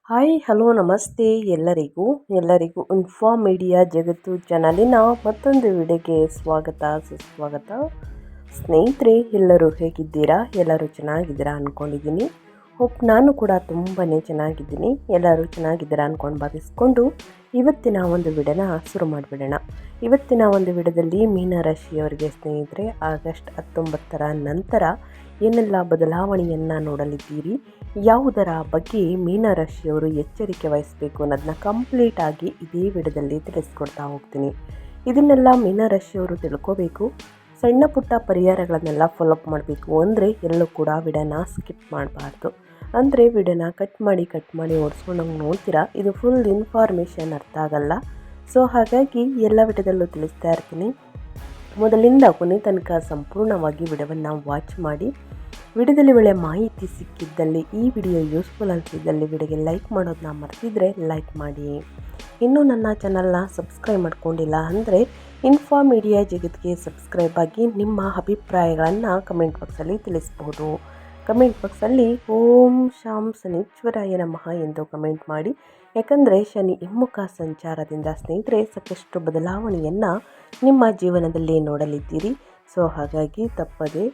Hi hello ನಮಸ್ತೆ ಎಲ್ಲರಿಗೂ inform media ಜಗತ್ತು ಚಾನಲಿನ ಮತ್ತೊಂದು ವಿಡಿಯೋಗೆ ಸುಸ್ವಾಗತ. ಸ್ನೇಹಿತರೆ, ಎಲ್ಲರೂ ಹೇಗಿದ್ದೀರಾ? ಎಲ್ಲರೂ ಚೆನ್ನಾಗಿದ್ದೀರಾ ಅಂದ್ಕೊಂಡಿದ್ದೀನಿ. ನಾನು ಕೂಡ ತುಂಬಾ ಚೆನ್ನಾಗಿದ್ದೀನಿ. ಎಲ್ಲರೂ ಚೆನ್ನಾಗಿದ್ದೀರಾ ಅಂದ್ಕೊಂಡು ಭಾವಿಸ್ಕೊಂಡು ಇವತ್ತಿನ ಒಂದು ವಿಡಿಯೋನ ಶುರು ಮಾಡಿಬಿಡೋಣ. ಇವತ್ತಿನ ಒಂದು ವಿಡಿಯೋದಲ್ಲಿ ಮೀನರಾಶಿಯವರಿಗೆ ಸ್ನೇಹಿತರೆ, ಆಗಸ್ಟ್ 19ರ ನಂತರ ಏನೆಲ್ಲ ಬದಲಾವಣೆಯನ್ನು ನೋಡಲಿದ್ದೀರಿ, ಯಾವುದರ ಬಗ್ಗೆ ಮೀನರಾಶಿಯವರು ಎಚ್ಚರಿಕೆ ವಹಿಸಬೇಕು ಅನ್ನೋದನ್ನ ಕಂಪ್ಲೀಟ್ ಆಗಿ ಇದೇ ವಿಡಿಯೋದಲ್ಲಿ ತಿಳಿಸ್ಕೊಡ್ತಾ ಹೋಗ್ತೀನಿ. ಇದನ್ನೆಲ್ಲ ಮೀನರಾಶಿಯವರು ತಿಳ್ಕೋಬೇಕು. ಸಣ್ಣ ಪುಟ್ಟ ಪರಿಹಾರಗಳನ್ನೆಲ್ಲ ಫಾಲೋಅಪ್ ಮಾಡಬೇಕು ಅಂದರೆ ಎಲ್ಲೂ ಕೂಡ ವಿಡಿಯೋನ ಸ್ಕಿಪ್ ಮಾಡಬಾರ್ದು. ಅಂದರೆ ವಿಡಿಯೋನ ಕಟ್ ಮಾಡಿ ಓಡಿಸ್ಕೊಂಡಂಗೆ ನೋಡ್ತೀರಾ, ಇದು ಫುಲ್ ಇನ್ಫಾರ್ಮೇಷನ್ ಅರ್ಥ ಆಗಲ್ಲ. ಸೊ ಹಾಗಾಗಿ ಎಲ್ಲ ವಿಡಿಯೋದಲ್ಲೂ ತಿಳಿಸ್ತಾ ಇರ್ತೀನಿ. ಮೊದಲಿಂದ ಕೊನೆ ತನಕ ಸಂಪೂರ್ಣವಾಗಿ ವಿಡಿಯೋವನ್ನು ವಾಚ್ ಮಾಡಿ. ವಿಡಿಯೋದಲ್ಲಿ ಒಳ್ಳೆ ಮಾಹಿತಿ ಸಿಕ್ಕಿದ್ದಲ್ಲಿ, ಈ ವಿಡಿಯೋ ಯೂಸ್ಫುಲ್ ಅನಿಸಿದ್ದಲ್ಲಿ ವಿಡಿಯೋಗೆ ಲೈಕ್ ಮಾಡೋದನ್ನ ಮರ್ತಿದ್ರೆ ಲೈಕ್ ಮಾಡಿ. ಇನ್ನೂ ನನ್ನ ಚಾನಲ್ನ ಸಬ್ಸ್ಕ್ರೈಬ್ ಮಾಡ್ಕೊಂಡಿಲ್ಲ ಅಂದರೆ ಇನ್ಫಾರ್ಮ್ ಮೀಡಿಯಾ ಜಗತ್ತಿಗೆ ಸಬ್ಸ್ಕ್ರೈಬ್ ಆಗಿ ನಿಮ್ಮ ಅಭಿಪ್ರಾಯಗಳನ್ನು ಕಮೆಂಟ್ ಬಾಕ್ಸಲ್ಲಿ ತಿಳಿಸ್ಬೋದು. ಕಮೆಂಟ್ ಬಾಕ್ಸಲ್ಲಿ ಓಂ ಶಾಂ ಶನೀಶ್ವರಾಯ ನಮಃ ಎಂದು ಕಮೆಂಟ್ ಮಾಡಿ. ಯಾಕಂದರೆ ಶನಿ ಹಿಮ್ಮುಖ ಸಂಚಾರದಿಂದ ಸ್ನೇಹಿತರೆ ಸಾಕಷ್ಟು ಬದಲಾವಣೆಯನ್ನು ನಿಮ್ಮ ಜೀವನದಲ್ಲಿ ನೋಡಲಿದ್ದೀರಿ. ಸೊ ಹಾಗಾಗಿ ತಪ್ಪದೆ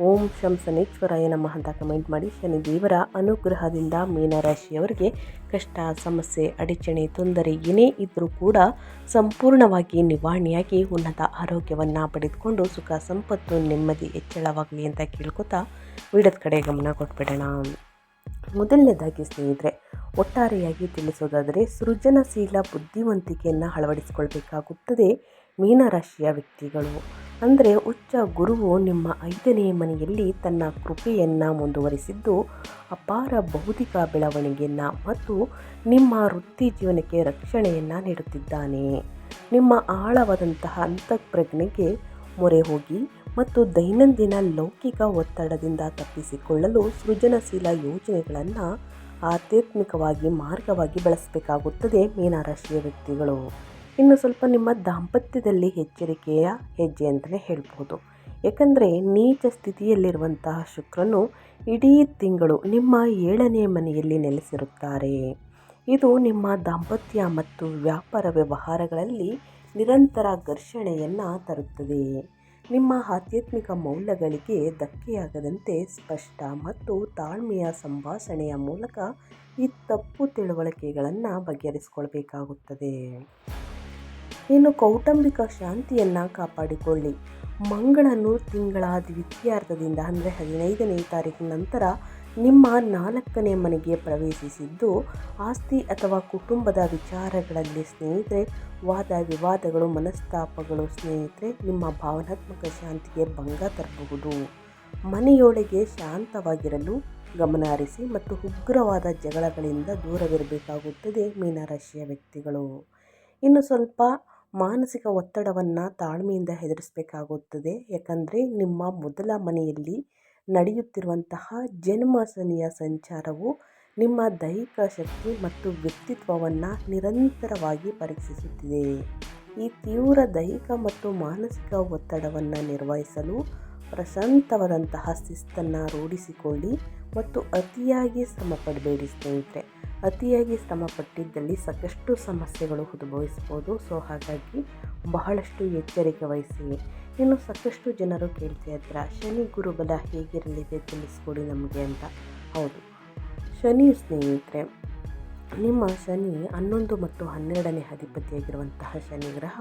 ಓಂ ಶಂ ಶನೀಶ್ವರಾಯ ನಮಃ ಅಂತ ಕಮೆಂಟ್ ಮಾಡಿ. ಶನಿ ದೇವರ ಅನುಗ್ರಹದಿಂದ ಮೀನರಾಶಿಯವರಿಗೆ ಕಷ್ಟ, ಸಮಸ್ಯೆ, ಅಡಚಣೆ, ತೊಂದರೆ ಏನೇ ಇದ್ದರೂ ಕೂಡ ಸಂಪೂರ್ಣವಾಗಿ ನಿವಾರಣೆಯಾಗಿ ಉನ್ನತ ಆರೋಗ್ಯವನ್ನು ಪಡೆದುಕೊಂಡು ಸುಖ, ಸಂಪತ್ತು, ನೆಮ್ಮದಿ ಹೆಚ್ಚಳವಾಗಲಿ ಅಂತ ಕೇಳ್ಕೊತಾ ವಿಡಿಯೋದ ಕಡೆ ಗಮನ ಕೊಟ್ಬಿಡೋಣ. ಮೊದಲನೇದಾಗಿ ಸ್ನೇಹಿತರೆ, ಒಟ್ಟಾರೆಯಾಗಿ ತಿಳಿಸೋದಾದರೆ ಸೃಜನಶೀಲ ಬುದ್ಧಿವಂತಿಕೆಯನ್ನು ಅಳವಡಿಸಿಕೊಳ್ಬೇಕಾಗುತ್ತದೆ ಮೀನರಾಶಿಯ ವ್ಯಕ್ತಿಗಳು. ಅಂದರೆ ಉಚ್ಚ ಗುರುವು ನಿಮ್ಮ 5ನೇ ಮನೆಯಲ್ಲಿ ತನ್ನ ಕೃಪೆಯನ್ನು ಮುಂದುವರಿಸಿದ್ದು ಅಪಾರ ಬೌದ್ಧಿಕ ಬೆಳವಣಿಗೆಯನ್ನು ಮತ್ತು ನಿಮ್ಮ ವೃತ್ತಿ ಜೀವನಕ್ಕೆ ರಕ್ಷಣೆಯನ್ನು ನೀಡುತ್ತಿದ್ದಾನೆ. ನಿಮ್ಮ ಆಳವಾದಂತಹ ಅಂತಃಪ್ರಜ್ಞೆಗೆ ಮೊರೆ ಹೋಗಿ ಮತ್ತು ದೈನಂದಿನ ಲೌಕಿಕ ಒತ್ತಡದಿಂದ ತಪ್ಪಿಸಿಕೊಳ್ಳಲು ಸೃಜನಶೀಲ ಯೋಜನೆಗಳನ್ನು ಆಧ್ಯಾತ್ಮಿಕವಾಗಿ ಮಾರ್ಗವಾಗಿ ಬಳಸಬೇಕಾಗುತ್ತದೆ ಮೀನರಾಶಿಯ ವ್ಯಕ್ತಿಗಳು. ಇನ್ನು ಸ್ವಲ್ಪ ನಿಮ್ಮ ದಾಂಪತ್ಯದಲ್ಲಿ ಎಚ್ಚರಿಕೆಯ ಹೆಜ್ಜೆ ಅಂತಲೇ ಹೇಳ್ಬೋದು. ಏಕೆಂದರೆ ನೀಚ ಸ್ಥಿತಿಯಲ್ಲಿರುವಂತಹ ಶುಕ್ರನು ಇಡೀ ತಿಂಗಳು ನಿಮ್ಮ 7ನೇ ಮನೆಯಲ್ಲಿ ನೆಲೆಸಿರುತ್ತಾರೆ. ಇದು ನಿಮ್ಮ ದಾಂಪತ್ಯ ಮತ್ತು ವ್ಯಾಪಾರ ವ್ಯವಹಾರಗಳಲ್ಲಿ ನಿರಂತರ ಘರ್ಷಣೆಯನ್ನು ತರುತ್ತದೆ. ನಿಮ್ಮ ಆಧ್ಯಾತ್ಮಿಕ ಮೌಲ್ಯಗಳಿಗೆ ಧಕ್ಕೆಯಾಗದಂತೆ ಸ್ಪಷ್ಟ ಮತ್ತು ತಾಳ್ಮೆಯ ಸಂಭಾಷಣೆಯ ಮೂಲಕ ಈ ತಪ್ಪು ತಿಳುವಳಿಕೆಗಳನ್ನು ಬಗೆಹರಿಸಿಕೊಳ್ಬೇಕಾಗುತ್ತದೆ. ಇನ್ನು ಕೌಟುಂಬಿಕ ಶಾಂತಿಯನ್ನು ಕಾಪಾಡಿಕೊಳ್ಳಿ. ಮಂಗಳನು ತಿಂಗಳ ದ್ವಿತೀಯಾರ್ಧದಿಂದ ಅಂದರೆ 15ನೇ ತಾರೀಕಿನ ನಂತರ ನಿಮ್ಮ 4ನೇ ಮನೆಗೆ ಪ್ರವೇಶಿಸಿದ್ದು ಆಸ್ತಿ ಅಥವಾ ಕುಟುಂಬದ ವಿಚಾರಗಳಲ್ಲಿ ಸ್ನೇಹಿತರೆ ವಾದ ವಿವಾದಗಳು, ಮನಸ್ತಾಪಗಳು ಸ್ನೇಹಿತರೆ ನಿಮ್ಮ ಭಾವನಾತ್ಮಕ ಶಾಂತಿಗೆ ಭಂಗ ತರಬಹುದು. ಮನೆಯೊಳಗೆ ಶಾಂತವಾಗಿರಲು ಗಮನ ಹರಿಸಿ ಮತ್ತು ಉಗ್ರವಾದ ಜಗಳಗಳಿಂದ ದೂರವಿರಬೇಕಾಗುತ್ತದೆ ಮೀನರಾಶಿಯ ವ್ಯಕ್ತಿಗಳು. ಇನ್ನು ಸ್ವಲ್ಪ ಮಾನಸಿಕ ಒತ್ತಡವನ್ನು ತಾಳ್ಮೆಯಿಂದ ಎದುರಿಸಬೇಕಾಗುತ್ತದೆ. ಯಾಕಂದರೆ ನಿಮ್ಮ ಮೊದಲ ಮನೆಯಲ್ಲಿ ನಡೆಯುತ್ತಿರುವಂತಹ ಜನ್ಮ ಶನಿಯ ಸಂಚಾರವು ನಿಮ್ಮ ದೈಹಿಕ ಶಕ್ತಿ ಮತ್ತು ವ್ಯಕ್ತಿತ್ವವನ್ನು ನಿರಂತರವಾಗಿ ಪರೀಕ್ಷಿಸುತ್ತಿದೆ. ಈ ತೀವ್ರ ದೈಹಿಕ ಮತ್ತು ಮಾನಸಿಕ ಒತ್ತಡವನ್ನು ನಿರ್ವಹಿಸಲು ಪ್ರಶಾಂತವಾದಂತಹ ಶಿಸ್ತನ್ನು ರೂಢಿಸಿಕೊಳ್ಳಿ ಮತ್ತು ಅತಿಯಾಗಿ ಶ್ರಮ ಪಡಬೇಡಿ ಸ್ನೇಹಿತರೆ. ಅತಿಯಾಗಿ ಶ್ರಮ ಪಟ್ಟಿದ್ದಲ್ಲಿ ಸಾಕಷ್ಟು ಸಮಸ್ಯೆಗಳು ಉದ್ಭವಿಸ್ಬೋದು. ಸೊ ಹಾಗಾಗಿ ಬಹಳಷ್ಟು ಎಚ್ಚರಿಕೆ ವಹಿಸಿ. ಇನ್ನು ಸಾಕಷ್ಟು ಜನರು ಕೇಳ್ತಾ ಇದ್ದೀರಾ, ಶನಿ ಗುರುಬಲ ಹೇಗಿರಲಿದೆ ತಿಳಿಸ್ಕೊಡಿ ನಮಗೆ ಅಂತ. ಹೌದು, ಶನಿ ಸ್ನೇಹಿತರೆ, ನಿಮ್ಮ ಶನಿ 11 ಮತ್ತು 12ನೇ ಅಧಿಪತಿಯಾಗಿರುವಂತಹ ಶನಿ ಗ್ರಹ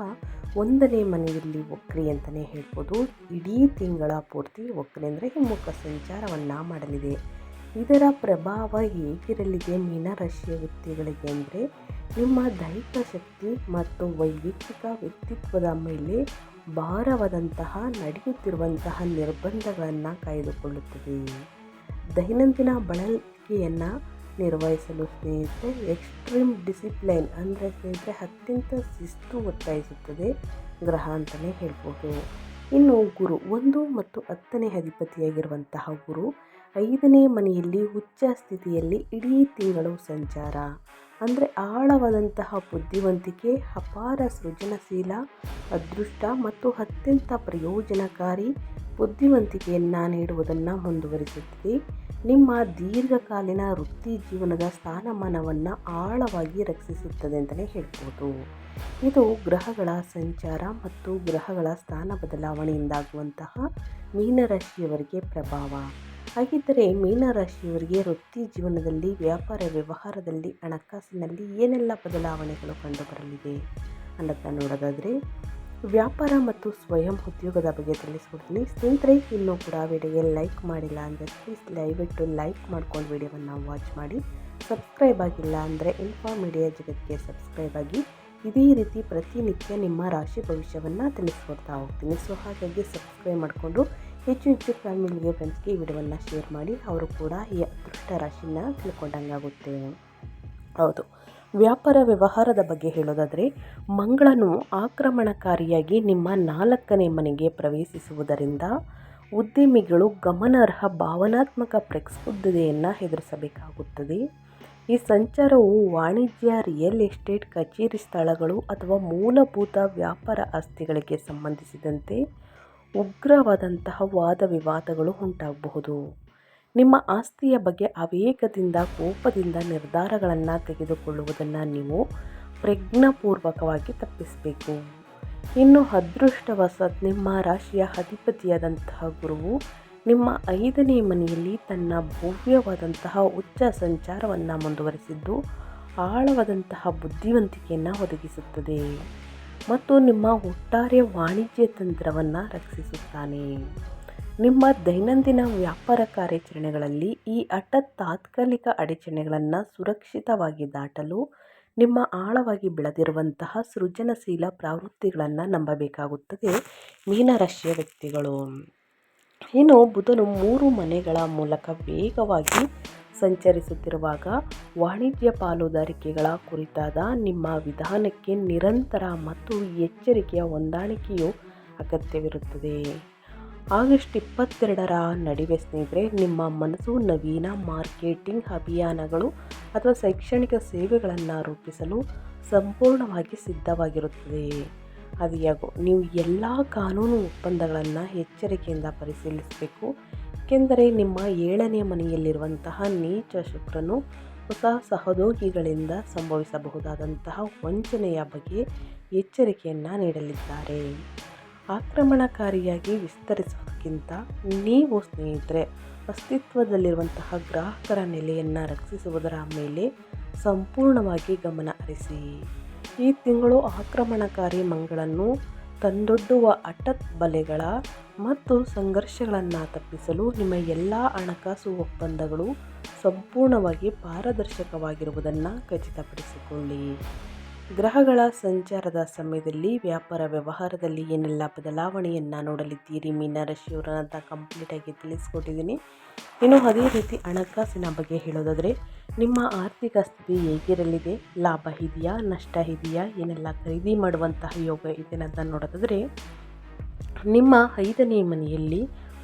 1ನೇ ಮನೆಯಲ್ಲಿ ವಕ್ರಿ ಅಂತಲೇ ಹೇಳ್ಬೋದು. ಇಡೀ ತಿಂಗಳ ಪೂರ್ತಿ ವಕ್ರಿ ಅಂದರೆ ಹಿಮ್ಮುಖ ಸಂಚಾರವನ್ನು ಮಾಡಲಿದೆ. ಇದರ ಪ್ರಭಾವ ಹೇಗಿರಲಿದೆ ಮೀನರಾಶಿಯ ವ್ಯಕ್ತಿಗಳಿಗೆ ಅಂದರೆ ನಿಮ್ಮ ದೈಹಿಕ ಶಕ್ತಿ ಮತ್ತು ವೈಯಕ್ತಿಕ ವ್ಯಕ್ತಿತ್ವದ ಮೇಲೆ ಭಾರವಾದಂತಹ ನಡೆಯುತ್ತಿರುವಂತಹ ನಿರ್ಬಂಧಗಳನ್ನು ಕಾಯ್ದುಕೊಳ್ಳುತ್ತದೆ. ದೈನಂದಿನ ಬಳಕೆಯನ್ನು ನಿರ್ವಹಿಸಲು ಸ್ನೇಹಿತರೆ ಎಕ್ಸ್ಟ್ರೀಮ್ ಡಿಸಿಪ್ಲೈನ್ ಅಂದರೆ ಸ್ನೇಹಿತರೆ ಅತ್ಯಂತ ಶಿಸ್ತು ಒತ್ತಾಯಿಸುತ್ತದೆ ಗ್ರಹ ಅಂತಲೇ ಹೇಳ್ಬೋದು. ಇನ್ನು ಗುರು 1 ಮತ್ತು 10ನೇ ಅಧಿಪತಿಯಾಗಿರುವಂತಹ ಗುರು 5ನೇ ಮನೆಯಲ್ಲಿ ಉಚ್ಚ ಸ್ಥಿತಿಯಲ್ಲಿ ಇಡೀ ತಿಂಗಳು ಸಂಚಾರ. ಅಂದರೆ ಆಳವಾದಂತಹ ಬುದ್ಧಿವಂತಿಕೆ, ಅಪಾರ ಸೃಜನಶೀಲ, ಅದೃಷ್ಟ ಮತ್ತು ಅತ್ಯಂತ ಪ್ರಯೋಜನಕಾರಿ ಬುದ್ಧಿವಂತಿಕೆಯನ್ನು ನೀಡುವುದನ್ನು ಮುಂದುವರಿಸುತ್ತದೆ. ನಿಮ್ಮ ದೀರ್ಘಕಾಲೀನ ವೃತ್ತಿ ಜೀವನದ ಸ್ಥಾನಮಾನವನ್ನು ಆಳವಾಗಿ ರಕ್ಷಿಸುತ್ತದೆ ಅಂತಲೇ ಹೇಳ್ಬೋದು. ಇದು ಗ್ರಹಗಳ ಸಂಚಾರ ಮತ್ತು ಗ್ರಹಗಳ ಸ್ಥಾನ ಬದಲಾವಣೆಯಿಂದಾಗುವಂತಹ ಮೀನರಾಶಿಯವರಿಗೆ ಪ್ರಭಾವ. ಹಾಗಿದ್ದರೆ ಮೀನರಾಶಿಯವರಿಗೆ ವೃತ್ತಿ ಜೀವನದಲ್ಲಿ, ವ್ಯಾಪಾರ ವ್ಯವಹಾರದಲ್ಲಿ, ಹಣಕಾಸಿನಲ್ಲಿ ಏನೆಲ್ಲ ಬದಲಾವಣೆಗಳು ಕಂಡುಬರಲಿದೆ ಅನ್ನೋದನ್ನ ನೋಡೋದಾದರೆ, ವ್ಯಾಪಾರ ಮತ್ತು ಸ್ವಯಂ ಉದ್ಯೋಗದ ಬಗ್ಗೆ ತಿಳಿಸ್ಕೊಡ್ತೀನಿ. ಸ್ನೇಹಿತರೆ, ಇನ್ನೂ ಕೂಡ ವಿಡಿಯೋಗೆ ಲೈಕ್ ಮಾಡಿಲ್ಲ ಅಂದರೆ ಪ್ಲೀಸ್ ದಯವಿಟ್ಟು ಲೈಕ್ ಮಾಡ್ಕೊಂಡು ವಿಡಿಯೋವನ್ನು ವಾಚ್ ಮಾಡಿ. ಸಬ್ಸ್ಕ್ರೈಬ್ ಆಗಿಲ್ಲ ಅಂದರೆ ಇನ್ಫಾ ಮೀಡಿಯಾ ಜಗತ್ತಿಗೆ ಸಬ್ಸ್ಕ್ರೈಬ್ ಆಗಿ. ಇದೇ ರೀತಿ ಪ್ರತಿನಿತ್ಯ ನಿಮ್ಮ ರಾಶಿ ಭವಿಷ್ಯವನ್ನು ತಿಳಿಸ್ಕೊಡ್ತಾ ಹೋಗ್ತೀನಿ. ಸೊ ಹಾಗಾಗಿ ಸಬ್ಸ್ಕ್ರೈಬ್ ಮಾಡಿಕೊಂಡು ಹೆಚ್ಚು ಫ್ಯಾಮಿಲಿಗೆ, ಫ್ರೆಂಡ್ಸ್ಗೆ ಈ ವಿಡಿಯೋವನ್ನು ಶೇರ್ ಮಾಡಿ. ಅವರು ಕೂಡ ಈ ಅದೃಷ್ಟ ರಾಶಿನ ತಿಳ್ಕೊಂಡಂಗಾಗುತ್ತೆ. ಹೌದು, ವ್ಯಾಪಾರ ವ್ಯವಹಾರದ ಬಗ್ಗೆ ಹೇಳೋದಾದರೆ, ಮಂಗಳನು ಆಕ್ರಮಣಕಾರಿಯಾಗಿ ನಿಮ್ಮ 4ನೇ ಮನೆಗೆ ಪ್ರವೇಶಿಸುವುದರಿಂದ ಉದ್ಯಮಿಗಳು ಗಮನಾರ್ಹ ಭಾವನಾತ್ಮಕ ಪ್ರಕ್ಷುಬ್ಧತೆಯನ್ನು ಎದುರಿಸಬೇಕಾಗುತ್ತದೆ. ಈ ಸಂಚಾರವು ವಾಣಿಜ್ಯ, ರಿಯಲ್ ಎಸ್ಟೇಟ್, ಕಚೇರಿ ಸ್ಥಳಗಳು ಅಥವಾ ಮೂಲಭೂತ ವ್ಯಾಪಾರ ಆಸ್ತಿಗಳಿಗೆ ಸಂಬಂಧಿಸಿದಂತೆ ಉಗ್ರವಾದಂತಹ ವಾದ ವಿವಾದಗಳು ಉಂಟಾಗಬಹುದು. ನಿಮ್ಮ ಆಸ್ತಿಯ ಬಗ್ಗೆ ಅವೇಗದಿಂದ, ಕೋಪದಿಂದ ನಿರ್ಧಾರಗಳನ್ನು ತೆಗೆದುಕೊಳ್ಳುವುದನ್ನು ನೀವು ಪ್ರಜ್ಞಾಪೂರ್ವಕವಾಗಿ ತಪ್ಪಿಸಬೇಕು. ಇನ್ನು ಅದೃಷ್ಟವಶಾತ್ ನಿಮ್ಮ ರಾಶಿಯ ಅಧಿಪತಿಯಾದಂತಹ ಗುರುವು ನಿಮ್ಮ 5ನೇ ಮನೆಯಲ್ಲಿ ತನ್ನ ಭವ್ಯವಾದಂತಹ ಉಚ್ಚ ಸಂಚಾರವನ್ನು ಮುಂದುವರಿಸಿದ್ದು ಆಳವಾದಂತಹ ಬುದ್ಧಿವಂತಿಕೆಯನ್ನು ಒದಗಿಸುತ್ತದೆ ಮತ್ತು ನಿಮ್ಮ ಒಟ್ಟಾರೆ ವಾಣಿಜ್ಯ ತಂತ್ರವನ್ನು ರಕ್ಷಿಸುತ್ತಾನೆ. ನಿಮ್ಮ ದೈನಂದಿನ ವ್ಯಾಪಾರ ಕಾರ್ಯಾಚರಣೆಗಳಲ್ಲಿ ಈ ತಾತ್ಕಾಲಿಕ ಅಡಚಣೆಗಳನ್ನು ಸುರಕ್ಷಿತವಾಗಿ ದಾಟಲು ನಿಮ್ಮ ಆಳವಾಗಿ ಬೆಳೆದಿರುವಂತಹ ಸೃಜನಶೀಲ ಪ್ರವೃತ್ತಿಗಳನ್ನು ನಂಬಬೇಕಾಗುತ್ತದೆ ಮೀನರಾಶಿಯ ವ್ಯಕ್ತಿಗಳು. ಇನ್ನು ಬುಧನು 3 ಮನೆಗಳ ಮೂಲಕ ವೇಗವಾಗಿ ಸಂಚರಿಸುತ್ತಿರುವಾಗ ವಾಣಿಜ್ಯ ಪಾಲುದಾರಿಕೆಗಳ ಕುರಿತಾದ ನಿಮ್ಮ ವಿಧಾನಕ್ಕೆ ನಿರಂತರ ಮತ್ತು ಎಚ್ಚರಿಕೆಯ ಹೊಂದಾಣಿಕೆಯು ಅಗತ್ಯವಿರುತ್ತದೆ. ಆಗಸ್ಟ್ 22ರ ನಡುವೆ ಸ್ನೇಹಿತರೆ, ನಿಮ್ಮ ಮನಸ್ಸು ನವೀನ ಮಾರ್ಕೆಟಿಂಗ್ ಅಭಿಯಾನಗಳು ಅಥವಾ ಶೈಕ್ಷಣಿಕ ಸೇವೆಗಳನ್ನು ರೂಪಿಸಲು ಸಂಪೂರ್ಣವಾಗಿ ಸಿದ್ಧವಾಗಿರುತ್ತದೆ. ಆದಾಗ್ಯೂ ನೀವು ಎಲ್ಲ ಕಾನೂನು ಒಪ್ಪಂದಗಳನ್ನು ಎಚ್ಚರಿಕೆಯಿಂದ ಪರಿಶೀಲಿಸಬೇಕು, ಏಕೆಂದರೆ ನಿಮ್ಮ 7ನೇ ಮನೆಯಲ್ಲಿರುವಂತಹ ನೀಚ ಶುಕ್ರನು ಹೊಸ ಸಹೋದ್ಯೋಗಿಗಳಿಂದ ಸಂಭವಿಸಬಹುದಾದಂತಹ ವಂಚನೆಯ ಬಗ್ಗೆ ಎಚ್ಚರಿಕೆಯನ್ನು ನೀಡಲಿದ್ದಾರೆ. ಆಕ್ರಮಣಕಾರಿಯಾಗಿ ವಿಸ್ತರಿಸುವುದಕ್ಕಿಂತ ನೀವು ಸ್ನೇಹಿತರೆ ಅಸ್ತಿತ್ವದಲ್ಲಿರುವಂತಹ ಗ್ರಾಹಕರ ನೆಲೆಯನ್ನು ರಕ್ಷಿಸುವುದರ ಮೇಲೆ ಸಂಪೂರ್ಣವಾಗಿ ಗಮನ ಹರಿಸಿ. ಈ ತಿಂಗಳು ಆಕ್ರಮಣಕಾರಿ ಮಂಗಳನ್ನು ತಂದೊಡ್ಡುವ ಬಲೆಗಳ ಮತ್ತು ಸಂಘರ್ಷಗಳನ್ನು ತಪ್ಪಿಸಲು ನಿಮ್ಮ ಎಲ್ಲ ಹಣಕಾಸು ಒಪ್ಪಂದಗಳು ಸಂಪೂರ್ಣವಾಗಿ ಪಾರದರ್ಶಕವಾಗಿರುವುದನ್ನು ಖಚಿತಪಡಿಸಿಕೊಳ್ಳಿ. ಗ್ರಹಗಳ ಸಂಚಾರದ ಸಮಯದಲ್ಲಿ ವ್ಯಾಪಾರ ವ್ಯವಹಾರದಲ್ಲಿ ಏನೆಲ್ಲ ಬದಲಾವಣೆಯನ್ನು ನೋಡಲಿದ್ದೀರಿ ಮೀನರಾಶಿಯವರು ಅಂತ ಕಂಪ್ಲೀಟಾಗಿ ತಿಳಿಸ್ಕೊಟ್ಟಿದ್ದೀನಿ. ಇನ್ನು ಅದೇ ರೀತಿ ಹಣಕಾಸಿನ ಬಗ್ಗೆ ಹೇಳೋದಾದರೆ, ನಿಮ್ಮ ಆರ್ಥಿಕ ಸ್ಥಿತಿ ಹೇಗಿರಲಿದೆ, ಲಾಭ ಇದೆಯಾ, ನಷ್ಟ ಇದೆಯಾ, ಏನೆಲ್ಲ ಖರೀದಿ ಮಾಡುವಂತಹ ಯೋಗ ಇದೆ ಅಂತ ನೋಡೋದಾದರೆ, ನಿಮ್ಮ 5ನೇ ಮನೆಯಲ್ಲಿ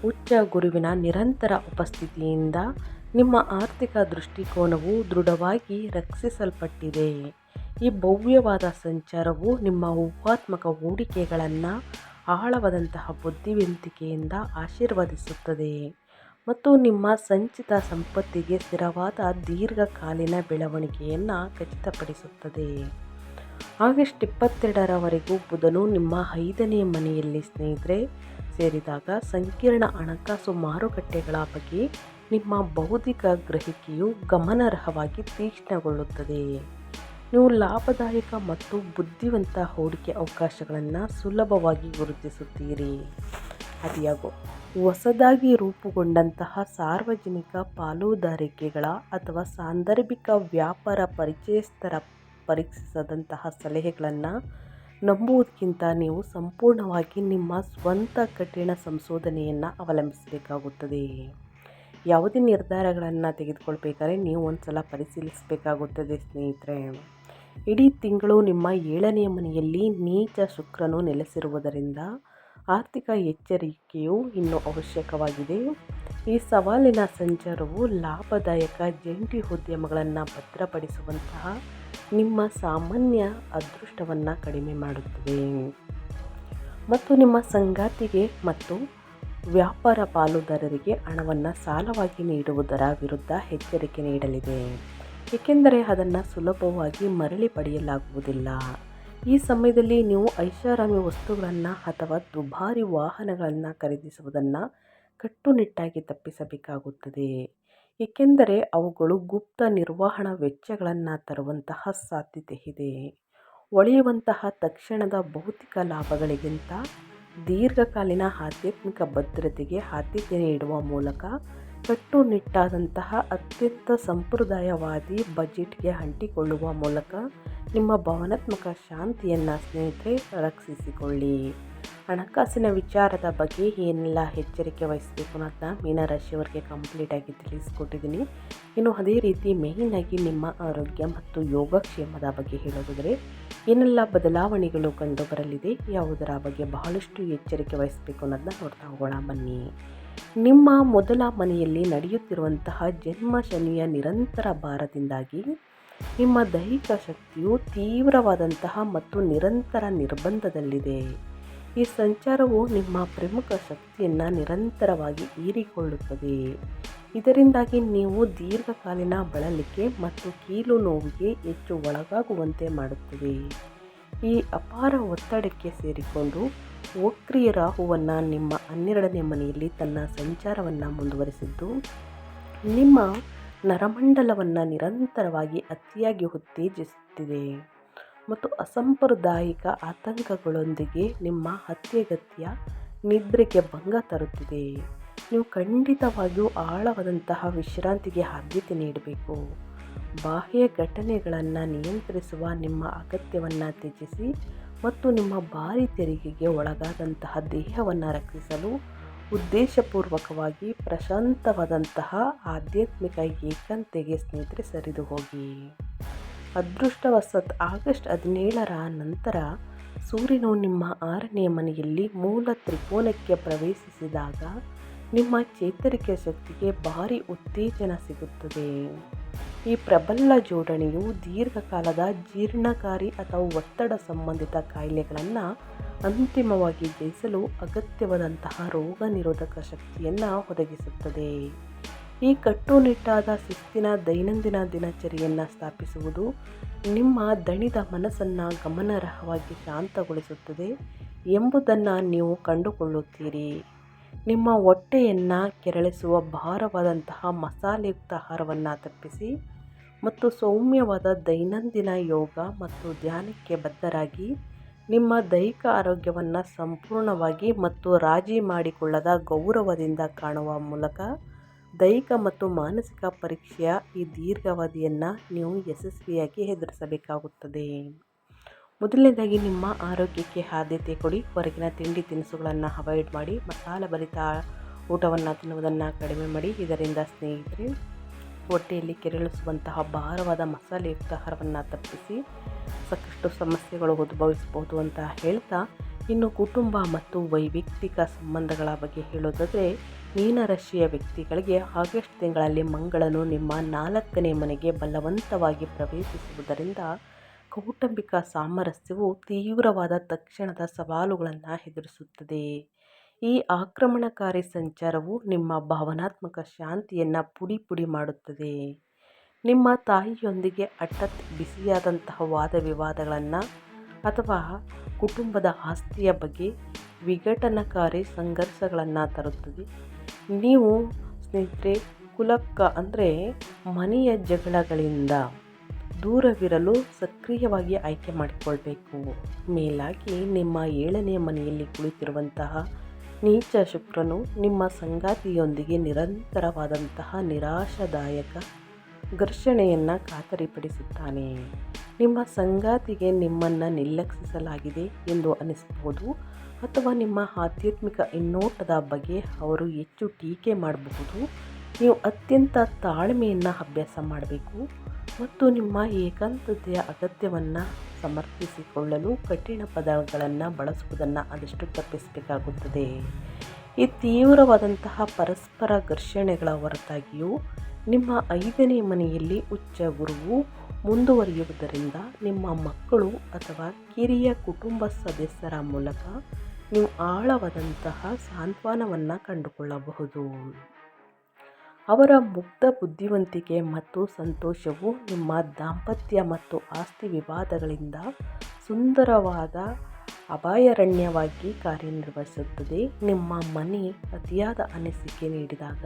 ಉಚ್ಚ ಗುರುವಿನ ನಿರಂತರ ಉಪಸ್ಥಿತಿಯಿಂದ ನಿಮ್ಮ ಆರ್ಥಿಕ ದೃಷ್ಟಿಕೋನವು ದೃಢವಾಗಿ ರಕ್ಷಿಸಲ್ಪಟ್ಟಿದೆ. ಈ ಭವ್ಯವಾದ ಸಂಚಾರವು ನಿಮ್ಮ ಊಹಾತ್ಮಕ ಹೂಡಿಕೆಗಳನ್ನು ಆಳವಾದಂತಹ ಬುದ್ಧಿವಂತಿಕೆಯಿಂದ ಆಶೀರ್ವದಿಸುತ್ತದೆ ಮತ್ತು ನಿಮ್ಮ ಸಂಚಿತ ಸಂಪತ್ತಿಗೆ ಸ್ಥಿರವಾದ ದೀರ್ಘಕಾಲೀನ ಬೆಳವಣಿಗೆಯನ್ನು ಖಚಿತಪಡಿಸುತ್ತದೆ. ಆಗಸ್ಟ್ 22ರವರೆಗೂ ಬುಧನು ನಿಮ್ಮ 5ನೇ ಮನೆಯಲ್ಲಿ ಸ್ನೇಹಿತರೆ ಸೇರಿದಾಗ ಸಂಕೀರ್ಣ ಹಣಕಾಸು ಮಾರುಕಟ್ಟೆಗಳ ಬಗ್ಗೆ ನಿಮ್ಮ ಬೌದ್ಧಿಕ ಗ್ರಹಿಕೆಯು ಗಮನಾರ್ಹವಾಗಿ ತೀಕ್ಷ್ಣಗೊಳ್ಳುತ್ತದೆ. ನೀವು ಲಾಭದಾಯಕ ಮತ್ತು ಬುದ್ಧಿವಂತ ಹೂಡಿಕೆ ಅವಕಾಶಗಳನ್ನು ಸುಲಭವಾಗಿ ಗುರುತಿಸುತ್ತೀರಿ. ಆದಾಗ್ಯೂ ಹೊಸದಾಗಿ ರೂಪುಗೊಂಡಂತಹ ಸಾರ್ವಜನಿಕ ಪಾಲುದಾರಿಕೆಗಳ ಅಥವಾ ಸಾಂದರ್ಭಿಕ ವ್ಯಾಪಾರ ಪರಿಚಯಸ್ಥರ ಪರೀಕ್ಷಿಸದಂತಹ ಸಲಹೆಗಳನ್ನು ನಂಬುವುದಕ್ಕಿಂತ ನೀವು ಸಂಪೂರ್ಣವಾಗಿ ನಿಮ್ಮ ಸ್ವಂತ ಕಠಿಣ ಸಂಶೋಧನೆಯನ್ನು ಅವಲಂಬಿಸಬೇಕಾಗುತ್ತದೆ. ಯಾವುದೇ ನಿರ್ಧಾರಗಳನ್ನು ತೆಗೆದುಕೊಳ್ಬೇಕಾದ್ರೆ ನೀವು ಒಂದು ಸಲ ಪರಿಶೀಲಿಸಬೇಕಾಗುತ್ತದೆ ಸ್ನೇಹಿತರೆ. ಇಡೀ ತಿಂಗಳು ನಿಮ್ಮ 7ನೇ ಮನೆಯಲ್ಲಿ ನೀಚ ಶುಕ್ರನು ನೆಲೆಸಿರುವುದರಿಂದ ಆರ್ಥಿಕ ಎಚ್ಚರಿಕೆಯು ಇನ್ನೂ ಅವಶ್ಯಕವಾಗಿದೆ. ಈ ಸವಾಲಿನ ಸಂಚಾರವು ಲಾಭದಾಯಕ ಜಂಟಿ ಉದ್ಯಮಗಳನ್ನು ಭದ್ರಪಡಿಸುವಂತಹ ನಿಮ್ಮ ಸಾಮಾನ್ಯ ಅದೃಷ್ಟವನ್ನು ಕಡಿಮೆ ಮಾಡುತ್ತದೆ ಮತ್ತು ನಿಮ್ಮ ಸಂಗಾತಿಗೆ ಮತ್ತು ವ್ಯಾಪಾರ ಪಾಲುದಾರರಿಗೆ ಹಣವನ್ನು ಸಾಲವಾಗಿ ನೀಡುವುದರ ವಿರುದ್ಧ ಎಚ್ಚರಿಕೆ ನೀಡಲಿದೆ, ಏಕೆಂದರೆ ಅದನ್ನು ಸುಲಭವಾಗಿ ಮರಳಿ ಪಡೆಯಲಾಗುವುದಿಲ್ಲ. ಈ ಸಮಯದಲ್ಲಿ ನೀವು ಐಷಾರಾಮಿ ವಸ್ತುಗಳನ್ನು ಅಥವಾ ದುಬಾರಿ ವಾಹನಗಳನ್ನು ಖರೀದಿಸುವುದನ್ನು ಕಟ್ಟುನಿಟ್ಟಾಗಿ ತಪ್ಪಿಸಬೇಕಾಗುತ್ತದೆ, ಏಕೆಂದರೆ ಅವುಗಳು ಗುಪ್ತ ನಿರ್ವಹಣಾ ವೆಚ್ಚಗಳನ್ನು ತರುವಂತಹ ಸಾಧ್ಯತೆ ಇದೆ. ಒಳೆಯುವಂತಹ ತಕ್ಷಣದ ಭೌತಿಕ ಲಾಭಗಳಿಗಿಂತ ದೀರ್ಘಕಾಲೀನ ಆಧ್ಯಾತ್ಮಿಕ ಭದ್ರತೆಗೆ ಆದ್ಯತೆ ನೀಡುವ ಮೂಲಕ ಕಟ್ಟುನಿಟ್ಟಾದಂತಹ ಅತ್ಯಂತ ಸಂಪ್ರದಾಯವಾದಿ ಬಜೆಟ್ಗೆ ಅಂಟಿಕೊಳ್ಳುವ ಮೂಲಕ ನಿಮ್ಮ ಭಾವನಾತ್ಮಕ ಶಾಂತಿಯನ್ನು ಸ್ನೇಹಿತರೆ ರಕ್ಷಿಸಿಕೊಳ್ಳಿ. ಹಣಕಾಸಿನ ವಿಚಾರದ ಬಗ್ಗೆ ಏನೆಲ್ಲ ಎಚ್ಚರಿಕೆ ವಹಿಸಬೇಕು ಅನ್ನೋದನ್ನ ಮೀನರಾಶಿಯವರಿಗೆ ಕಂಪ್ಲೀಟಾಗಿ ತಿಳಿಸ್ಕೊಟ್ಟಿದ್ದೀನಿ. ಇನ್ನು ಅದೇ ರೀತಿ ಮೇಯ್ನಾಗಿ ನಿಮ್ಮ ಆರೋಗ್ಯ ಮತ್ತು ಯೋಗಕ್ಷೇಮದ ಬಗ್ಗೆ ಹೇಳೋದಾದರೆ ಏನೆಲ್ಲ ಬದಲಾವಣೆಗಳು ಕಂಡು ಬರಲಿದೆ, ಯಾವುದರ ಬಗ್ಗೆ ಬಹಳಷ್ಟು ಎಚ್ಚರಿಕೆ ವಹಿಸಬೇಕು ಅನ್ನೋದನ್ನ ನೋಡ್ತಾ ಹೋಗೋಣ ಬನ್ನಿ. ನಿಮ್ಮ ಮೊದಲ ಮನೆಯಲ್ಲಿ ನಡೆಯುತ್ತಿರುವಂತಹ ಜನ್ಮ ಶನಿಯ ನಿರಂತರ ಭಾರದಿಂದಾಗಿ ನಿಮ್ಮ ದೈಹಿಕ ಶಕ್ತಿಯು ತೀವ್ರವಾದಂತಹ ಮತ್ತು ನಿರಂತರ ನಿರ್ಬಂಧದಲ್ಲಿದೆ. ಈ ಸಂಚಾರವು ನಿಮ್ಮ ಪ್ರಮುಖ ಶಕ್ತಿಯನ್ನು ನಿರಂತರವಾಗಿ ಹೀರಿಕೊಳ್ಳುತ್ತದೆ. ಇದರಿಂದಾಗಿ ನೀವು ದೀರ್ಘಕಾಲೀನ ಬಳಲಿಕೆ ಮತ್ತು ಕೀಲು ನೋವಿಗೆ ಹೆಚ್ಚು ಒಳಗಾಗುವಂತೆ ಮಾಡುತ್ತದೆ. ಈ ಅಪಾರ ಒತ್ತಡಕ್ಕೆ ಸೇರಿಕೊಂಡು ವಕ್ರೀಯ ರಾಹುವನ್ನು ನಿಮ್ಮ 12ನೇ ಮನೆಯಲ್ಲಿ ತನ್ನ ಸಂಚಾರವನ್ನು ಮುಂದುವರಿಸಿದ್ದು ನಿಮ್ಮ ನರಮಂಡಲವನ್ನು ನಿರಂತರವಾಗಿ ಅತಿಯಾಗಿ ಉತ್ತೇಜಿಸುತ್ತಿದೆ ಮತ್ತು ಅಸಾಂಪ್ರದಾಯಿಕ ಆತಂಕಗಳೊಂದಿಗೆ ನಿಮ್ಮ ಅತ್ಯಗತ್ಯ ನಿದ್ರೆಗೆ ಭಂಗ ತರುತ್ತಿದೆ. ನೀವು ಖಂಡಿತವಾಗಿಯೂ ಆಳವಾದಂತಹ ವಿಶ್ರಾಂತಿಗೆ ಆದ್ಯತೆ ನೀಡಬೇಕು. ಬಾಹ್ಯ ಘಟನೆಗಳನ್ನು ನಿಯಂತ್ರಿಸುವ ನಿಮ್ಮ ಅಗತ್ಯವನ್ನು ತ್ಯಜಿಸಿ ಮತ್ತು ನಿಮ್ಮ ಭಾರಿ ತೆರಿಗೆಗೆ ಒಳಗಾದಂತಹ ದೇಹವನ್ನು ರಕ್ಷಿಸಲು ಉದ್ದೇಶಪೂರ್ವಕವಾಗಿ ಪ್ರಶಾಂತವಾದಂತಹ ಆಧ್ಯಾತ್ಮಿಕ ಏಕಾಂತೆಗೆ ಸ್ನೇಹಿತರೆ ಸರಿದು ಹೋಗಿ. ಅದೃಷ್ಟವಶಾತ್ ಆಗಸ್ಟ್ 17ರ ನಂತರ ಸೂರ್ಯನು ನಿಮ್ಮ 6ನೇ ಮನೆಯಲ್ಲಿ ಮೂಲ ತ್ರಿಕೋನಕ್ಕೆ ಪ್ರವೇಶಿಸಿದಾಗ ನಿಮ್ಮ ಚೇತರಿಕೆ ಶಕ್ತಿಗೆ ಭಾರಿ ಉತ್ತೇಜನ ಸಿಗುತ್ತದೆ. ಈ ಪ್ರಬಲ ಜೋಡಣೆಯು ದೀರ್ಘಕಾಲದ ಜೀರ್ಣಕಾರಿ ಅಥವಾ ಒತ್ತಡ ಸಂಬಂಧಿತ ಕಾಯಿಲೆಗಳನ್ನು ಅಂತಿಮವಾಗಿ ಜಯಿಸಲು ಅಗತ್ಯವಾದಂತಹ ರೋಗ ನಿರೋಧಕ ಶಕ್ತಿಯನ್ನು ಒದಗಿಸುತ್ತದೆ. ಈ ಕಟ್ಟುನಿಟ್ಟಾದ ಶಿಸ್ತಿನ ದೈನಂದಿನ ದಿನಚರಿಯನ್ನು ಸ್ಥಾಪಿಸುವುದು ನಿಮ್ಮ ದಣಿದ ಮನಸ್ಸನ್ನು ಗಮನಾರ್ಹವಾಗಿ ಶಾಂತಗೊಳಿಸುತ್ತದೆ ಎಂಬುದನ್ನು ನೀವು ಕಂಡುಕೊಳ್ಳುತ್ತೀರಿ. ನಿಮ್ಮ ಹೊಟ್ಟೆಯನ್ನು ಕೆರಳಿಸುವ ಭಾರವಾದಂತಹ ಮಸಾಲೆಯುಕ್ತ ಆಹಾರವನ್ನು ತಪ್ಪಿಸಿ ಮತ್ತು ಸೌಮ್ಯವಾದ ದೈನಂದಿನ ಯೋಗ ಮತ್ತು ಧ್ಯಾನಕ್ಕೆ ಬದ್ಧರಾಗಿ ನಿಮ್ಮ ದೈಹಿಕ ಆರೋಗ್ಯವನ್ನು ಸಂಪೂರ್ಣವಾಗಿ ಮತ್ತು ರಾಜಿ ಮಾಡಿಕೊಳ್ಳದ ಗೌರವದಿಂದ ಕಾಣುವ ಮೂಲಕ ದೈಹಿಕ ಮತ್ತು ಮಾನಸಿಕ ಪರೀಕ್ಷೆಯ ಈ ದೀರ್ಘಾವಧಿಯನ್ನು ನೀವು ಯಶಸ್ವಿಯಾಗಿ ಎದುರಿಸಬೇಕಾಗುತ್ತದೆ. ಮೊದಲನೇದಾಗಿ ನಿಮ್ಮ ಆರೋಗ್ಯಕ್ಕೆ ಆದ್ಯತೆ ಕೊಡಿ. ಹೊರಗಿನ ತಿಂಡಿ ತಿನಿಸುಗಳನ್ನು ಅವಾಯ್ಡ್ ಮಾಡಿ. ಮಸಾಲೆ ಭರಿತ ಊಟವನ್ನು ತಿನ್ನುವುದನ್ನು ಕಡಿಮೆ ಮಾಡಿ. ಇದರಿಂದ ಸ್ನೇಹಿತರೆ ಹೊಟ್ಟೆಯಲ್ಲಿ ಕೆರಳಿಸುವಂತಹ ಭಾರವಾದ ಮಸಾಲೆಯುಕ್ತ ಆಹಾರವನ್ನು ತಪ್ಪಿಸಿ ಸಾಕಷ್ಟು ಸಮಸ್ಯೆಗಳು ಉದ್ಭವಿಸಬಹುದು ಅಂತ ಹೇಳ್ತಾ, ಇನ್ನು ಕುಟುಂಬ ಮತ್ತು ವೈಯಕ್ತಿಕ ಸಂಬಂಧಗಳ ಬಗ್ಗೆ ಹೇಳೋದಾದರೆ ಮೀನರಾಶಿಯ ವ್ಯಕ್ತಿಗಳಿಗೆ ಆಗಸ್ಟ್ ತಿಂಗಳಲ್ಲಿ ಮಂಗಳನು ನಿಮ್ಮ 4ನೇ ಮನೆಗೆ ಬಲವಂತವಾಗಿ ಪ್ರವೇಶಿಸುವುದರಿಂದ ಕೌಟುಂಬಿಕ ಸಾಮರಸ್ಯವು ತೀವ್ರವಾದ ತಕ್ಷಣದ ಸವಾಲುಗಳನ್ನು ಎದುರಿಸುತ್ತದೆ. ಈ ಆಕ್ರಮಣಕಾರಿ ಸಂಚಾರವು ನಿಮ್ಮ ಭಾವನಾತ್ಮಕ ಶಾಂತಿಯನ್ನು ಪುಡಿ ಪುಡಿ ಮಾಡುತ್ತದೆ. ನಿಮ್ಮ ತಾಯಿಯೊಂದಿಗೆ ಹಠಾತ್ ಬಿಸಿಯಾದಂತಹ ವಾದ ವಿವಾದಗಳನ್ನು ಅಥವಾ ಕುಟುಂಬದ ಆಸ್ತಿಯ ಬಗ್ಗೆ ವಿಘಟನಕಾರಿ ಸಂಘರ್ಷಗಳನ್ನು ತರುತ್ತದೆ. ನೀವು ಸ್ನೇಹಿತರೆ ಕುಲಕ್ಕ ಅಂದರೆ ಮನೆಯ ಜಗಳಗಳಿಂದ ದೂರವಿರಲು ಸಕ್ರಿಯವಾಗಿ ಆಯ್ಕೆ ಮಾಡಿಕೊಳ್ಬೇಕು. ಮೇಲಾಗಿ ನಿಮ್ಮ 7ನೇ ಮನೆಯಲ್ಲಿ ಕುಳಿತಿರುವಂತಹ ನೀಚ ಶುಕ್ರನು ನಿಮ್ಮ ಸಂಗಾತಿಯೊಂದಿಗೆ ನಿರಂತರವಾದಂತಹ ನಿರಾಶಾದಾಯಕ ಘರ್ಷಣೆಯನ್ನು ಖಾತರಿಪಡಿಸುತ್ತಾನೆ. ನಿಮ್ಮ ಸಂಗಾತಿಗೆ ನಿಮ್ಮನ್ನು ನಿರ್ಲಕ್ಷಿಸಲಾಗಿದೆ ಎಂದು ಅನಿಸಬಹುದು ಅಥವಾ ನಿಮ್ಮ ಆಧ್ಯಾತ್ಮಿಕ ಹಿನ್ನೋಟದ ಬಗ್ಗೆ ಅವರು ಹೆಚ್ಚು ಟೀಕೆ ಮಾಡಬಹುದು. ನೀವು ಅತ್ಯಂತ ತಾಳ್ಮೆಯನ್ನು ಅಭ್ಯಾಸ ಮಾಡಬೇಕು ಮತ್ತು ನಿಮ್ಮ ಏಕಾಂತತೆಯ ಅಗತ್ಯವನ್ನು ಸಮರ್ಥಿಸಿಕೊಳ್ಳಲು ಕಠಿಣ ಪದಗಳನ್ನು ಬಳಸುವುದನ್ನು ಆದಷ್ಟು ತಪ್ಪಿಸಬೇಕಾಗುತ್ತದೆ. ಈ ತೀವ್ರವಾದಂತಹ ಪರಸ್ಪರ ಘರ್ಷಣೆಗಳ ಹೊರತಾಗಿಯೂ ನಿಮ್ಮ 5ನೇ ಮನೆಯಲ್ಲಿ ಉಚ್ಚ ಗುರುವು ಮುಂದುವರಿಯುವುದರಿಂದ ನಿಮ್ಮ ಮಕ್ಕಳು ಅಥವಾ ಕಿರಿಯ ಕುಟುಂಬ ಸದಸ್ಯರ ಮೂಲಕ ನೀವು ಆಳವಾದಂತಹ ಸಾಂತ್ವನವನ್ನು ಕಂಡುಕೊಳ್ಳಬಹುದು. ಅವರ ಮುಗ್ಧ ಬುದ್ಧಿವಂತಿಕೆ ಮತ್ತು ಸಂತೋಷವು ನಿಮ್ಮ ದಾಂಪತ್ಯ ಮತ್ತು ಆಸ್ತಿ ವಿವಾದಗಳಿಂದ ಸುಂದರವಾದ ಅಭಯಾರಣ್ಯವಾಗಿ ಕಾರ್ಯನಿರ್ವಹಿಸುತ್ತದೆ. ನಿಮ್ಮ ಮನೆ ಅತಿಯಾದ ಅನಿಸಿಕೆ ನೀಡಿದಾಗ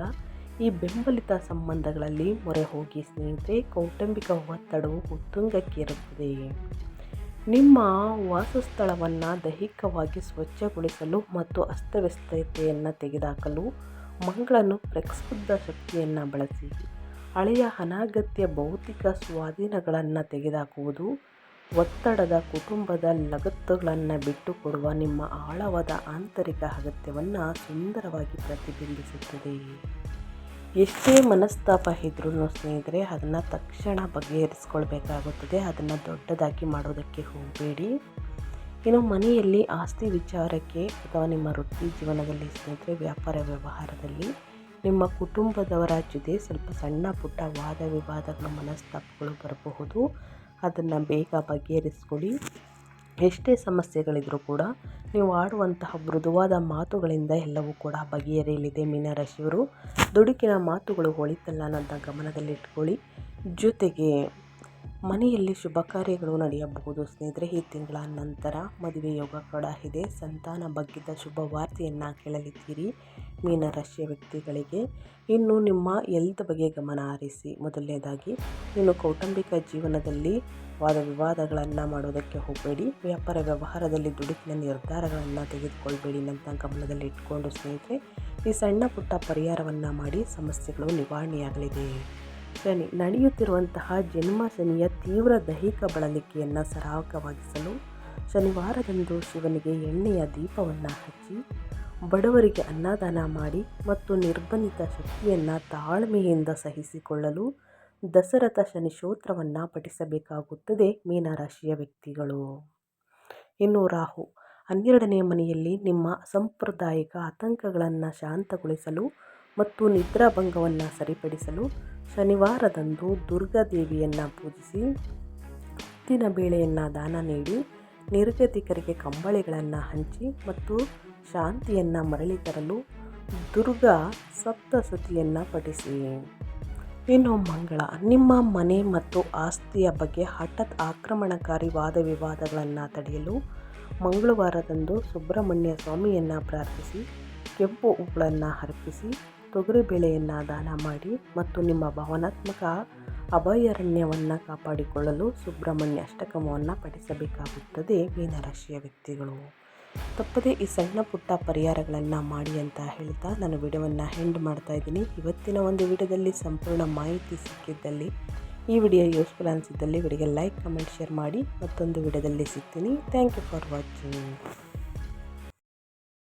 ಈ ಬೆಂಬಲಿತ ಸಂಬಂಧಗಳಲ್ಲಿ ಮೊರೆ ಹೋಗಿ ಸ್ನೇಹಿತರೆ. ಕೌಟುಂಬಿಕ ಒತ್ತಡವು ಉತ್ತುಂಗಕ್ಕೇರುತ್ತದೆ. ನಿಮ್ಮ ವಾಸಸ್ಥಳವನ್ನು ದೈಹಿಕವಾಗಿ ಸ್ವಚ್ಛಗೊಳಿಸಲು ಮತ್ತು ಅಸ್ತವ್ಯಸ್ತತೆಯನ್ನು ತೆಗೆದುಹಾಕಲು ಮಂಗಳನು ಪ್ರಕ್ಷುಬ್ಧ ಶಕ್ತಿಯನ್ನು ಬಳಸಿ ಹಳೆಯ ಅನಗತ್ಯ ಭೌತಿಕ ಸ್ವಾಧೀನಗಳನ್ನು ತೆಗೆದುಹಾಕುವುದು ಒತ್ತಡದ ಕುಟುಂಬದ ಲಗತ್ತುಗಳನ್ನು ಬಿಟ್ಟುಕೊಡುವ ನಿಮ್ಮ ಆಳವಾದ ಆಂತರಿಕ ಅಗತ್ಯವನ್ನು ಸುಂದರವಾಗಿ ಪ್ರತಿಬಿಂಬಿಸುತ್ತದೆ. ಎಷ್ಟೇ ಮನಸ್ತಾಪ ಇದ್ರೂ ಸ್ನೇಹಿತರೆ ಅದನ್ನು ತಕ್ಷಣ ಬಗೆಹರಿಸ್ಕೊಳ್ಬೇಕಾಗುತ್ತದೆ. ಅದನ್ನು ದೊಡ್ಡದಾಗಿ ಮಾಡೋದಕ್ಕೆ ಹೋಗಬೇಡಿ. ಇನ್ನು ಮನೆಯಲ್ಲಿ ಆಸ್ತಿ ವಿಚಾರಕ್ಕೆ ಅಥವಾ ನಿಮ್ಮ ವೃತ್ತಿ ಜೀವನದಲ್ಲಿ ಸ್ನೇಹಿತರೆ ವ್ಯಾಪಾರ ವ್ಯವಹಾರದಲ್ಲಿ ನಿಮ್ಮ ಕುಟುಂಬದವರ ಜೊತೆ ಸ್ವಲ್ಪ ಸಣ್ಣ ಪುಟ್ಟ ವಾದ ವಿವಾದಗಳು ಮನಸ್ತಾಪಗಳು ಬರಬಹುದು. ಅದನ್ನು ಬೇಗ ಬಗೆಹರಿಸ್ಕೊಳ್ಳಿ. ಎಷ್ಟೇ ಸಮಸ್ಯೆಗಳಿದ್ರೂ ಕೂಡ ನೀವು ಆಡುವಂತಹ ಮೃದುವಾದ ಮಾತುಗಳಿಂದ ಎಲ್ಲವೂ ಕೂಡ ಬಗೆಹರಿಯಲಿದೆ. ಮೀನರಾಶಿಯವರು ದುಡುಕಿನ ಮಾತುಗಳು ಒಳಿತಲ್ಲ ಅನ್ನೋದನ್ನ ಗಮನದಲ್ಲಿಟ್ಕೊಳ್ಳಿ. ಜೊತೆಗೆ ಮನೆಯಲ್ಲಿ ಶುಭ ಕಾರ್ಯಗಳು ನಡೆಯಬಹುದು ಸ್ನೇಹಿತರೆ. ಈ ತಿಂಗಳ ನಂತರ ಮದುವೆ ಯೋಗ ಕೂಡ ಇದೆ. ಸಂತಾನ ಬಗ್ಗಿದ ಶುಭ ವಾರ್ತೆಯನ್ನು ಕೇಳಲಿದ್ದೀರಿ ಮೀನರಾಶಿಯ ವ್ಯಕ್ತಿಗಳಿಗೆ. ಇನ್ನು ನಿಮ್ಮ ಹೆಲ್ತ್ ಬಗ್ಗೆ ಗಮನ ಹರಿಸಿ. ಮೊದಲನೇದಾಗಿ ಇನ್ನು ಕೌಟುಂಬಿಕ ಜೀವನದಲ್ಲಿ ವಾದ ವಿವಾದಗಳನ್ನು ಮಾಡೋದಕ್ಕೆ ಹೋಗಬೇಡಿ. ವ್ಯಾಪಾರ ವ್ಯವಹಾರದಲ್ಲಿ ದುಡುಕಿನ ನಿರ್ಧಾರಗಳನ್ನು ತೆಗೆದುಕೊಳ್ಬೇಡಿ ಅಂತ ಗಮನದಲ್ಲಿ ಇಟ್ಕೊಂಡು ಸ್ನೇಹಿತರೆ ಈ ಸಣ್ಣ ಪುಟ್ಟ ಪರಿಹಾರವನ್ನು ಮಾಡಿ ಸಮಸ್ಯೆಗಳು ನಿವಾರಣೆಯಾಗಲಿದೆ. ಶನಿ ನಡೆಯುತ್ತಿರುವಂತಹ ಜನ್ಮ ಶನಿಯ ತೀವ್ರ ದೈಹಿಕ ಬಳಲಿಕೆಯನ್ನು ಸರಾಗವಾಗಿಸಲು ಶನಿವಾರದಂದು ಶಿವನಿಗೆ ಎಣ್ಣೆಯ ದೀಪವನ್ನು ಹಚ್ಚಿ ಬಡವರಿಗೆ ಅನ್ನದಾನ ಮಾಡಿ ಮತ್ತು ನಿರ್ಬಂಧಿತ ಶಕ್ತಿಯನ್ನು ತಾಳ್ಮೆಯಿಂದ ಸಹಿಸಿಕೊಳ್ಳಲು ದಶರಥ ಶನಿ ಸ್ತೋತ್ರವನ್ನು ಪಠಿಸಬೇಕಾಗುತ್ತದೆ ಮೀನರಾಶಿಯ ವ್ಯಕ್ತಿಗಳು. ಇನ್ನು ರಾಹು 12ನೇ ಮನೆಯಲ್ಲಿ ನಿಮ್ಮ ಸಾಂಪ್ರದಾಯಿಕ ಆತಂಕಗಳನ್ನು ಶಾಂತಗೊಳಿಸಲು ಮತ್ತು ನಿದ್ರಾಭಂಗವನ್ನು ಸರಿಪಡಿಸಲು ಶನಿವಾರದಂದು ದುರ್ಗಾದೇವಿಯನ್ನು ಪೂಜಿಸಿ ಉದ್ದಿನ ಬೇಳೆಯನ್ನು ದಾನ ನೀಡಿ ನಿರ್ಗತಿಕರಿಗೆ ಕಂಬಳಿಗಳನ್ನು ಹಂಚಿ ಮತ್ತು ಶಾಂತಿಯನ್ನು ಮರಳಿ ತರಲು ದುರ್ಗಾ ಸಪ್ತಸತಿಯನ್ನು ಪಠಿಸಿ. ಇನ್ನು ಮಂಗಳ ನಿಮ್ಮ ಮನೆ ಮತ್ತು ಆಸ್ತಿಯ ಬಗ್ಗೆ ಹಠಾತ್ ಆಕ್ರಮಣಕಾರಿ ವಾದ ವಿವಾದಗಳನ್ನು ತಡೆಯಲು ಮಂಗಳವಾರದಂದು ಸುಬ್ರಹ್ಮಣ್ಯ ಸ್ವಾಮಿಯನ್ನು ಪ್ರಾರ್ಥಿಸಿ ಕೆಂಪು ಹೂಗಳನ್ನು ಅರ್ಪಿಸಿ ತೊಗರಿಬೇಳೆಯನ್ನು ದಾನ ಮಾಡಿ ಮತ್ತು ನಿಮ್ಮ ಭಾವನಾತ್ಮಕ ಅಭಯಾರಣ್ಯವನ್ನು ಕಾಪಾಡಿಕೊಳ್ಳಲು ಸುಬ್ರಹ್ಮಣ್ಯ ಅಷ್ಟಕವನ್ನು ಪಠಿಸಬೇಕಾಗುತ್ತದೆ ಮೀನರಾಶಿಯ ವ್ಯಕ್ತಿಗಳು. ತಪ್ಪದೇ ಈ ಸಣ್ಣ ಪುಟ್ಟ ಪರಿಹಾರಗಳನ್ನು ಮಾಡಿ ಅಂತ ಹೇಳ್ತಾ ನಾನು ವಿಡಿಯೋವನ್ನು ಎಂಡ್ ಮಾಡ್ತಾ ಇದ್ದೀನಿ. ಇವತ್ತಿನ ಒಂದು ವಿಡಿಯೋದಲ್ಲಿ ಸಂಪೂರ್ಣ ಮಾಹಿತಿ ಸಿಕ್ಕಿದ್ದಲ್ಲಿ ಈ ವಿಡಿಯೋ ಯೂಸ್ಫುಲ್ ಅನಿಸಿದ್ದಲ್ಲಿ ವಿಡಿಯೋಗೆ ಲೈಕ್ ಕಮೆಂಟ್ ಶೇರ್ ಮಾಡಿ. ಮತ್ತೊಂದು ವಿಡಿಯೋದಲ್ಲಿ ಸಿಗ್ತೀನಿ. Thank you for watching.